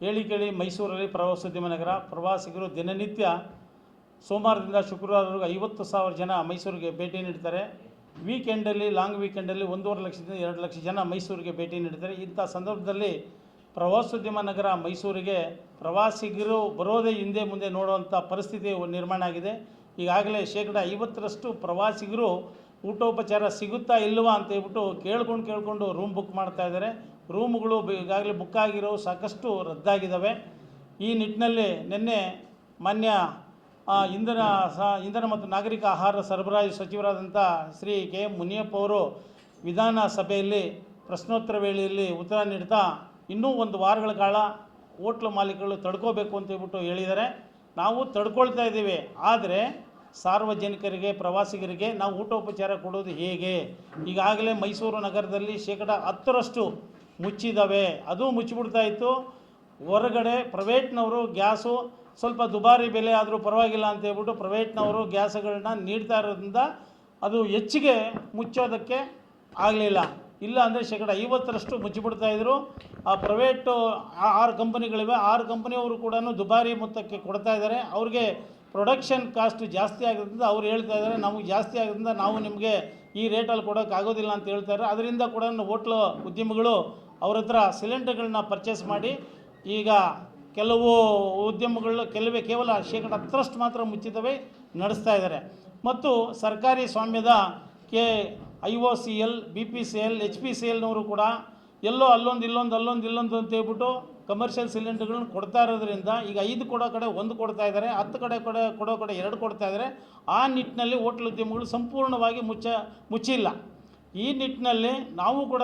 ಹೇಳಿ ಕೇಳಿ ಮೈಸೂರಲ್ಲಿ ಪ್ರವಾಸೋದ್ಯಮ ನಗರ. ಪ್ರವಾಸಿಗರು ದಿನನಿತ್ಯ ಸೋಮವಾರದಿಂದ ಶುಕ್ರವಾರವರೆಗೂ 50,000 ಜನ ಮೈಸೂರಿಗೆ ಭೇಟಿ ನೀಡ್ತಾರೆ. ವೀಕೆಂಡಲ್ಲಿ, ಲಾಂಗ್ ವೀಕೆಂಡಲ್ಲಿ 1.5 ಲಕ್ಷದಿಂದ 2 ಲಕ್ಷ ಜನ ಮೈಸೂರಿಗೆ ಭೇಟಿ ನೀಡ್ತಾರೆ. ಇಂಥ ಸಂದರ್ಭದಲ್ಲಿ ಪ್ರವಾಸೋದ್ಯಮ ನಗರ ಮೈಸೂರಿಗೆ ಪ್ರವಾಸಿಗರು ಬರೋದೇ ಹಿಂದೆ ಮುಂದೆ ನೋಡುವಂಥ ಪರಿಸ್ಥಿತಿ ನಿರ್ಮಾಣ ಆಗಿದೆ. ಈಗಾಗಲೇ 50% ಪ್ರವಾಸಿಗರು ಊಟೋಪಚಾರ ಸಿಗುತ್ತಾ ಇಲ್ಲವಾ ಅಂತ ಹೇಳ್ಬಿಟ್ಟು ಕೇಳ್ಕೊಂಡು ರೂಮ್ ಬುಕ್ ಮಾಡ್ತಾ ಇದ್ದಾರೆ. ರೂಮ್ಗಳು ಈಗಾಗಲೇ ಬುಕ್ ಆಗಿರೋ ಸಾಕಷ್ಟು ರದ್ದಾಗಿದ್ದಾವೆ. ಈ ನಿಟ್ಟಿನಲ್ಲಿ ನಿನ್ನೆ ಮಾನ್ಯ ಇಂಧನ ಮತ್ತು ನಾಗರಿಕ ಆಹಾರ ಸರಬರಾಜು ಸಚಿವರಾದಂಥ ಶ್ರೀ ಕೆ ಎಂ ಮುನಿಯಪ್ಪ ಅವರು ವಿಧಾನಸಭೆಯಲ್ಲಿ ಪ್ರಶ್ನೋತ್ತರ ವೇಳೆಯಲ್ಲಿ ಉತ್ತರ ನೀಡ್ತಾ ಇನ್ನೂ 1 ವಾರಗಳ ಕಾಲ ಹೋಟ್ಲು ಮಾಲೀಕರು ತಡ್ಕೋಬೇಕು ಅಂತ ಹೇಳ್ಬಿಟ್ಟು ಹೇಳಿದ್ದಾರೆ. ನಾವು ತಡ್ಕೊಳ್ತಾ ಇದ್ದೀವಿ, ಆದರೆ ಸಾರ್ವಜನಿಕರಿಗೆ, ಪ್ರವಾಸಿಗರಿಗೆ ನಾವು ಊಟೋಪಚಾರ ಕೊಡೋದು ಹೇಗೆ? ಈಗಾಗಲೇ ಮೈಸೂರು ನಗರದಲ್ಲಿ 10% ಮುಚ್ಚಿದ್ದಾವೆ. ಅದು ಮುಚ್ಚಿಬಿಡ್ತಾ ಇತ್ತು. ಹೊರಗಡೆ ಪ್ರೈವೇಟ್ನವರು ಗ್ಯಾಸು ಸ್ವಲ್ಪ ದುಬಾರಿ ಬೆಲೆ ಆದರೂ ಪರವಾಗಿಲ್ಲ ಅಂತ ಹೇಳ್ಬಿಟ್ಟು ಪ್ರೈವೇಟ್ನವರು ಗ್ಯಾಸ್ಗಳನ್ನ ನೀಡ್ತಾ ಇರೋದ್ರಿಂದ ಅದು ಹೆಚ್ಚಿಗೆ ಮುಚ್ಚೋದಕ್ಕೆ ಆಗಲಿಲ್ಲ. ಇಲ್ಲ ಅಂದರೆ 50% ಮುಚ್ಚಿಬಿಡ್ತಾಯಿದ್ರು. ಆ ಪ್ರೈವೇಟು 6 ಕಂಪನಿಗಳಿವೆ. 6 ಕಂಪನಿಯವರು ಕೂಡ ದುಬಾರಿ ಮೊತ್ತಕ್ಕೆ ಕೊಡ್ತಾ ಇದ್ದಾರೆ. ಅವ್ರಿಗೆ ಪ್ರೊಡಕ್ಷನ್ ಕಾಸ್ಟ್ ಜಾಸ್ತಿ ಆಗೋದ್ರಿಂದ ಅವ್ರು ಹೇಳ್ತಾ ಇದ್ದಾರೆ, ನಮಗೆ ಜಾಸ್ತಿ ಆಗೋದ್ರಿಂದ ನಾವು ನಿಮಗೆ ಈ ರೇಟಲ್ಲಿ ಕೊಡೋಕ್ಕಾಗೋದಿಲ್ಲ ಅಂತ ಹೇಳ್ತಾರೆ. ಅದರಿಂದ ಕೂಡ ಹೋಟ್ಲು ಉದ್ಯಮಿಗಳು ಅವ್ರ ಹತ್ರ ಸಿಲಿಂಡರ್ಗಳನ್ನ ಪರ್ಚೇಸ್ ಮಾಡಿ ಈಗ ಕೆಲವು ಉದ್ಯಮಗಳು ಕೇವಲ 10% ಮಾತ್ರ ಮುಚ್ಚಿತವೇ ನಡೆಸ್ತಾ ಇದ್ದಾರೆ. ಮತ್ತು ಸರ್ಕಾರಿ ಸ್ವಾಮ್ಯದ IOCL, BPCL, HPCLನವರು ಕೂಡ ಎಲ್ಲೋ ಅಲ್ಲೊಂದು ಅಂತ ಹೇಳ್ಬಿಟ್ಟು ಕಮರ್ಷಿಯಲ್ ಸಿಲಿಂಡರ್ಗಳನ್ನ ಕೊಡ್ತಾ ಇರೋದ್ರಿಂದ ಈಗ 5 ಕೊಡೋ ಕಡೆ 1 ಕೊಡ್ತಾ ಇದ್ದಾರೆ, 10 ಕಡೆ ಕೊಡೋ ಕಡೆ 2 ಕೊಡ್ತಾ ಇದ್ದಾರೆ. ಆ ನಿಟ್ಟಿನಲ್ಲಿ ಹೋಟ್ಲ್ ಉದ್ಯಮಗಳು ಸಂಪೂರ್ಣವಾಗಿ ಮುಚ್ಚಿಲ್ಲ. ಈ ನಿಟ್ಟಿನಲ್ಲಿ ನಾವು ಕೂಡ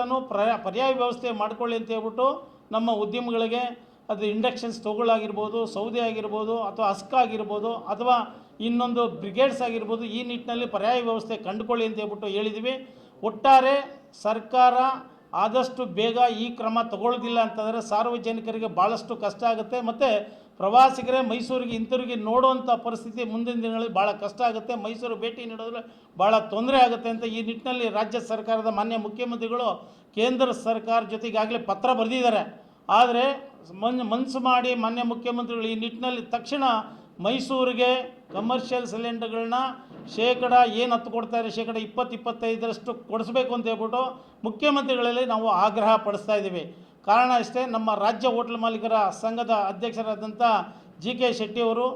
ಪರ್ಯಾಯ ವ್ಯವಸ್ಥೆ ಮಾಡ್ಕೊಳ್ಳಿ ಅಂತ ಹೇಳ್ಬಿಟ್ಟು ನಮ್ಮ ಉದ್ಯಮಗಳಿಗೆ ಅದು ಇಂಡಕ್ಷನ್ಸ್ ತೊಗೊಳ್ಳಾಗಿರ್ಬೋದು, ಸೌದೆ ಆಗಿರ್ಬೋದು, ಅಥವಾ ಅಸ್ಕ ಆಗಿರ್ಬೋದು, ಅಥವಾ ಇನ್ನೊಂದು ಬ್ರಿಗೇಡ್ಸ್ ಆಗಿರ್ಬೋದು, ಈ ನಿಟ್ಟಿನಲ್ಲಿ ಪರ್ಯಾಯ ವ್ಯವಸ್ಥೆ ಕಂಡುಕೊಳ್ಳಿ ಅಂತ ಹೇಳ್ಬಿಟ್ಟು ಹೇಳಿದ್ವಿ. ಒಟ್ಟಾರೆ ಸರ್ಕಾರ ಆದಷ್ಟು ಬೇಗ ಈ ಕ್ರಮ ತಗೊಳ್ಳೋದಿಲ್ಲ ಅಂತಂದರೆ ಸಾರ್ವಜನಿಕರಿಗೆ ಭಾಳಷ್ಟು ಕಷ್ಟ ಆಗುತ್ತೆ. ಮತ್ತು ಪ್ರವಾಸಿಗರೇ ಮೈಸೂರಿಗೆ ಹಿಂತಿರುಗಿ ನೋಡುವಂಥ ಪರಿಸ್ಥಿತಿ ಮುಂದಿನ ದಿನಗಳಲ್ಲಿ ಭಾಳ ಕಷ್ಟ ಆಗುತ್ತೆ. ಮೈಸೂರು ಭೇಟಿ ನೀಡೋದ್ರೆ ಭಾಳ ತೊಂದರೆ ಆಗುತ್ತೆ ಅಂತ ಈ ನಿಟ್ಟಿನಲ್ಲಿ ರಾಜ್ಯ ಸರ್ಕಾರದ ಮಾನ್ಯ ಮುಖ್ಯಮಂತ್ರಿಗಳು ಕೇಂದ್ರ ಸರ್ಕಾರ ಜೊತೆಗಾಗಲೇ ಪತ್ರ ಬರೆದಿದ್ದಾರೆ. ಆದರೆ ಮನಸ್ಸು ಮಾಡಿ ಮಾನ್ಯ ಮುಖ್ಯಮಂತ್ರಿಗಳು ಈ ನಿಟ್ಟಿನಲ್ಲಿ ತಕ್ಷಣ ಮೈಸೂರಿಗೆ ಕಮರ್ಷಿಯಲ್ ಸಿಲಿಂಡರ್ಗಳನ್ನ ಏನು 10 ಕೊಡ್ತಾರೆ 20-25% ಕೊಡಿಸ್ಬೇಕು ಅಂತ ಹೇಳ್ಬಿಟ್ಟು ಮುಖ್ಯಮಂತ್ರಿಗಳಲ್ಲಿ ನಾವು ಆಗ್ರಹ ಪಡಿಸ್ತಾ ಇದ್ದೀವಿ. ಕಾರಣ ಅಷ್ಟೇ, ನಮ್ಮ ರಾಜ್ಯ ಹೋಟ್ಲ್ ಮಾಲೀಕರ ಸಂಘದ ಅಧ್ಯಕ್ಷರಾದಂಥ GK ಶೆಟ್ಟಿಯವರು,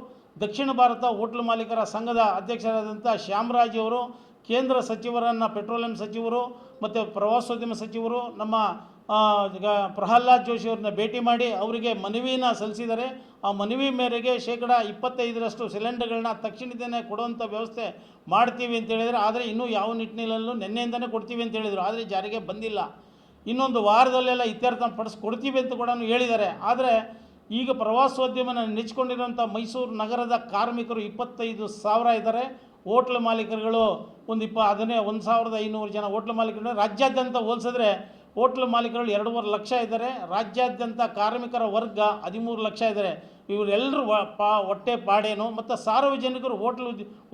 ದಕ್ಷಿಣ ಭಾರತ ಹೋಟ್ಲ್ ಮಾಲೀಕರ ಸಂಘದ ಅಧ್ಯಕ್ಷರಾದಂಥ ಶ್ಯಾಮರಾಜ್ ಅವರು, ಕೇಂದ್ರ ಸಚಿವರನ್ನು ಪೆಟ್ರೋಲಿಯಂ ಸಚಿವರು ಮತ್ತು ಪ್ರವಾಸೋದ್ಯಮ ಸಚಿವರು ನಮ್ಮ ಪ್ರಹ್ಲಾದ್ ಜೋಶಿಯವ್ರನ್ನ ಭೇಟಿ ಮಾಡಿ ಅವರಿಗೆ ಮನವಿನ ಸಲ್ಲಿಸಿದ್ದಾರೆ. ಆ ಮನವಿ ಮೇರೆಗೆ 25% ಸಿಲಿಂಡರ್ಗಳನ್ನ ತಕ್ಷಣದಲ್ಲೇ ಕೊಡುವಂಥ ವ್ಯವಸ್ಥೆ ಮಾಡ್ತೀವಿ ಅಂತ ಹೇಳಿದರೆ, ಆದರೆ ಇನ್ನೂ ಯಾವ ನಿಟ್ಟಿನಲ್ಲೂ ನಿನ್ನೆಯಿಂದನೇ ಕೊಡ್ತೀವಿ ಅಂತ ಹೇಳಿದರು, ಆದರೆ ಜಾರಿಗೆ ಬಂದಿಲ್ಲ. ಇನ್ನೊಂದು ವಾರದಲ್ಲೆಲ್ಲ ಇತ್ಯರ್ಥ ಪಡಿಸ್ಕೊಡ್ತೀವಿ ಅಂತ ಕೂಡ ಹೇಳಿದ್ದಾರೆ. ಆದರೆ ಈಗ ಪ್ರವಾಸೋದ್ಯಮನ ನೆಚ್ಚಿಕೊಂಡಿರೋಂಥ ಮೈಸೂರು ನಗರದ ಕಾರ್ಮಿಕರು 25,000 ಇದ್ದಾರೆ. ಹೋಟ್ಲ್ ಮಾಲೀಕರುಗಳು ಒಂದು 1,500 ಜನ ಹೋಟ್ಲ್ ಮಾಲೀಕರು. ರಾಜ್ಯಾದ್ಯಂತ ಹೋಲಿಸಿದ್ರೆ ಹೋಟ್ಲ್ ಮಾಲೀಕರು 2.5 ಲಕ್ಷ ಇದ್ದಾರೆ. ರಾಜ್ಯಾದ್ಯಂತ ಕಾರ್ಮಿಕರ ವರ್ಗ 13 ಲಕ್ಷ ಇದ್ದಾರೆ. ಇವರೆಲ್ಲರೂ ಹೊಟ್ಟೆ ಪಾಡೇನು? ಮತ್ತು ಸಾರ್ವಜನಿಕರು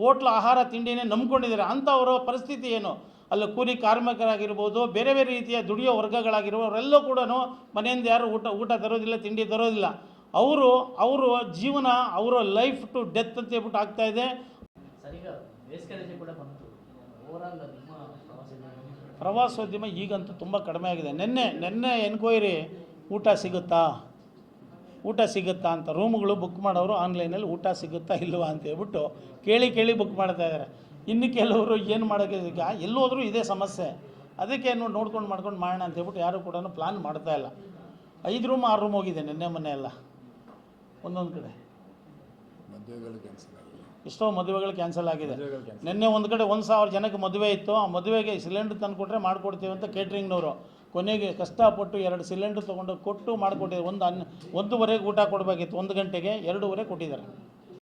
ಹೋಟ್ಲ್ ಆಹಾರ ತಿಂಡಿನೇ ನಂಬ್ಕೊಂಡಿದ್ದಾರೆ. ಅಂಥವರ ಪರಿಸ್ಥಿತಿ ಏನು? ಅಲ್ಲಿ ಕೂಲಿ ಕಾರ್ಮಿಕರಾಗಿರ್ಬೋದು, ಬೇರೆ ಬೇರೆ ರೀತಿಯ ದುಡಿಯೋ ವರ್ಗಗಳಾಗಿರುವವರೆಲ್ಲೂ ಕೂಡ ಮನೆಯಿಂದ ಯಾರು ಊಟ ತರೋದಿಲ್ಲ, ತಿಂಡಿ ತರೋದಿಲ್ಲ. ಅವರು ಜೀವನ, ಅವರ ಲೈಫ್ ಟು ಡೆತ್ ಅಂತ ಹೇಳ್ಬಿಟ್ಟು ಆಗ್ತಾಯಿದೆ. ಪ್ರವಾಸೋದ್ಯಮ ಈಗಂತೂ ತುಂಬ ಕಡಿಮೆ ಆಗಿದೆ. ನಿನ್ನೆ ಎನ್ಕ್ವೈರಿ ಊಟ ಸಿಗುತ್ತಾ ಅಂತ ರೂಮ್ಗಳು ಬುಕ್ ಮಾಡೋರು ಆನ್ಲೈನಲ್ಲಿ ಊಟ ಸಿಗುತ್ತಾ ಇಲ್ವಾ ಅಂತ ಹೇಳ್ಬಿಟ್ಟು ಕೇಳಿ ಬುಕ್ ಮಾಡ್ತಾ ಇದ್ದಾರೆ. ಇನ್ನು ಕೆಲವರು ಏನು ಮಾಡೋಕ್ಕೆ, ಈಗ ಎಲ್ಲೋದ್ರೂ ಇದೇ ಸಮಸ್ಯೆ. ಅದಕ್ಕೆ ನೋಡ್ಕೊಂಡು ಮಾಡೋಣ ಅಂತ ಹೇಳ್ಬಿಟ್ಟು ಯಾರು ಕೂಡ ಪ್ಲಾನ್ ಮಾಡ್ತಾ ಇಲ್ಲ. 5 ರೂಮ್ 6 ರೂಮ್ ಹೋಗಿದೆ ಮೊನ್ನೆ ಎಲ್ಲ ಒಂದೊಂದು ಕಡೆ. ಎಷ್ಟೋ ಮದುವೆಗಳು ಕ್ಯಾನ್ಸಲ್ ಆಗಿದೆ. ನಿನ್ನೆ ಒಂದು ಕಡೆ 1,000 ಜನಕ್ಕೆ ಮದುವೆ ಇತ್ತು. ಆ ಮದುವೆಗೆ ಸಿಲಿಂಡರ್ ತಂದು ಕೊಟ್ಟರೆ ಮಾಡಿಕೊಡ್ತೀವಿ ಅಂತ ಕೇಟ್ರಿಂಗ್ನವರು ಕೊನೆಗೆ ಕಷ್ಟಪಟ್ಟು 2 ಸಿಲಿಂಡರ್ ತೊಗೊಂಡು ಕೊಟ್ಟು ಮಾಡಿಕೊಟ್ಟಿದ್ದಾರೆ. 1:30ಗೆ ಊಟ ಕೊಡಬೇಕಿತ್ತು, 1 ಗಂಟೆಗೆ 2:30 ಕೊಟ್ಟಿದ್ದಾರೆ.